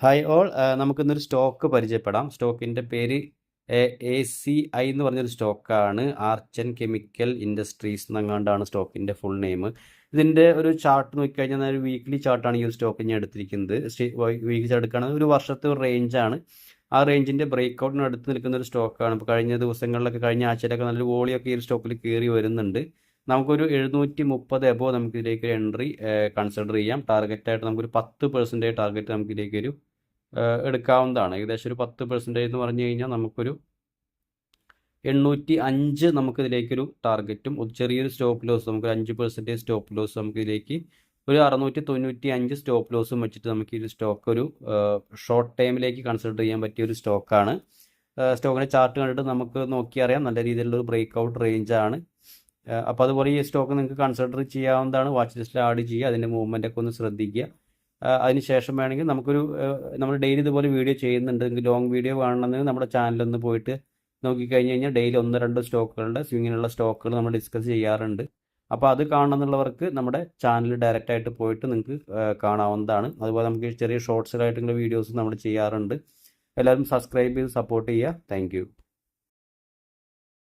Hi all, നമുക്കിന്നൊരു stock പരിചയപ്പെടാം. സ്റ്റോക്കിൻ്റെ പേര് ACI എന്ന് പറഞ്ഞൊരു സ്റ്റോക്കാണ്. ആർച്ചൻ കെമിക്കൽ ഇൻഡസ്ട്രീസ് എന്നങ്ങാണ്ടാണ് സ്റ്റോക്കിൻ്റെ ഫുൾ നെയിം. ഇതിൻ്റെ ഒരു ചാർട്ട് നോക്കിക്കഴിഞ്ഞാൽ ഒരു വീക്ക്ലി ചാർട്ടാണ് ഈ ഒരു സ്റ്റോക്ക് ഞാൻ എടുത്തിരിക്കുന്നത്. വീക്ക്ലി ചാർട്ട് എടുക്കുകയാണെങ്കിൽ ഒരു വർഷത്തെ ഒരു റേഞ്ചാണ്. ആ റേഞ്ചിൻ്റെ ബ്രേക്ക് ഔട്ടിന് അടുത്ത് നിൽക്കുന്ന ഒരു സ്റ്റോക്കാണ്. ഇപ്പോൾ കഴിഞ്ഞ ദിവസങ്ങളിലൊക്കെ കഴിഞ്ഞ ആഴ്ചയിലൊക്കെ നല്ലൊരു വോളിയൊക്കെ ഈ ഒരു സ്റ്റോക്കിൽ കയറി വരുന്നുണ്ട്. നമുക്കൊരു 730 എബോ നമുക്ക് ഇതിലേക്ക് ഒരു എൻട്രി കൺസിഡർ ചെയ്യാം. ടാർഗറ്റായിട്ട് നമുക്കൊരു 10% ടാർഗറ്റ് നമുക്ക് ഇതിലേക്ക് ഒരു എടുക്കാവുന്നതാണ്. ഏകദേശം ഒരു 10% എന്ന് പറഞ്ഞു കഴിഞ്ഞാൽ നമുക്കൊരു 805 നമുക്കിതിലേക്കൊരു ടാർഗറ്റും ചെറിയൊരു സ്റ്റോപ്പ് ലോസ് നമുക്കൊരു 5% സ്റ്റോപ്പ് ലോസ് നമുക്കിതിലേക്ക് ഒരു 695 സ്റ്റോപ്പ് ലോസും വെച്ചിട്ട് നമുക്ക് ഈ സ്റ്റോക്ക് ഒരു ഷോർട്ട് ടൈമിലേക്ക് കൺസിഡർ ചെയ്യാൻ പറ്റിയ ഒരു സ്റ്റോക്കാണ്. സ്റ്റോക്കിൻ്റെ ചാർട്ട് കണ്ടിട്ട് നമുക്ക് നോക്കിയറിയാം നല്ല രീതിയിലുള്ളൊരു ബ്രേക്ക് ഔട്ട് റേഞ്ചാണ്. അപ്പോൾ അതുപോലെ ഈ സ്റ്റോക്ക് നിങ്ങൾക്ക് കൺസിഡർ ചെയ്യാവുന്നതാണ്. വാച്ച് ലിസ്റ്റിൽ ആഡ് ചെയ്യുക, അതിൻ്റെ മൂവ്മെൻ്റ് ഒക്കെ ഒന്ന് ശ്രദ്ധിക്കുക. അതിന് ശേഷം വേണമെങ്കിൽ നമ്മൾ ഡെയിലി ഇതുപോലെ വീഡിയോ ചെയ്യുന്നുണ്ട്. ലോങ് വീഡിയോ കാണണമെങ്കിൽ നമ്മുടെ ചാനലൊന്ന് പോയിട്ട് നോക്കിക്കഴിഞ്ഞ് കഴിഞ്ഞാൽ ഡെയിലി 1-2 സ്റ്റോക്കുകളുടെ സ്വിങ്ങിനുള്ള സ്റ്റോക്കുകൾ നമ്മൾ ഡിസ്കസ് ചെയ്യാറുണ്ട്. അപ്പോൾ അത് കാണണമെന്നുള്ളവർക്ക് നമ്മുടെ ചാനൽ ഡയറക്റ്റ് ആയിട്ട് പോയിട്ട് നിങ്ങൾക്ക് കാണാവുന്നതാണ്. അതുപോലെ നമുക്ക് ചെറിയ ഷോർട്സിലായിട്ടുള്ള വീഡിയോസ് നമ്മൾ ചെയ്യാറുണ്ട്. എല്ലാവരും സബ്സ്ക്രൈബ് ചെയ്ത് സപ്പോർട്ട് ചെയ്യുക. താങ്ക്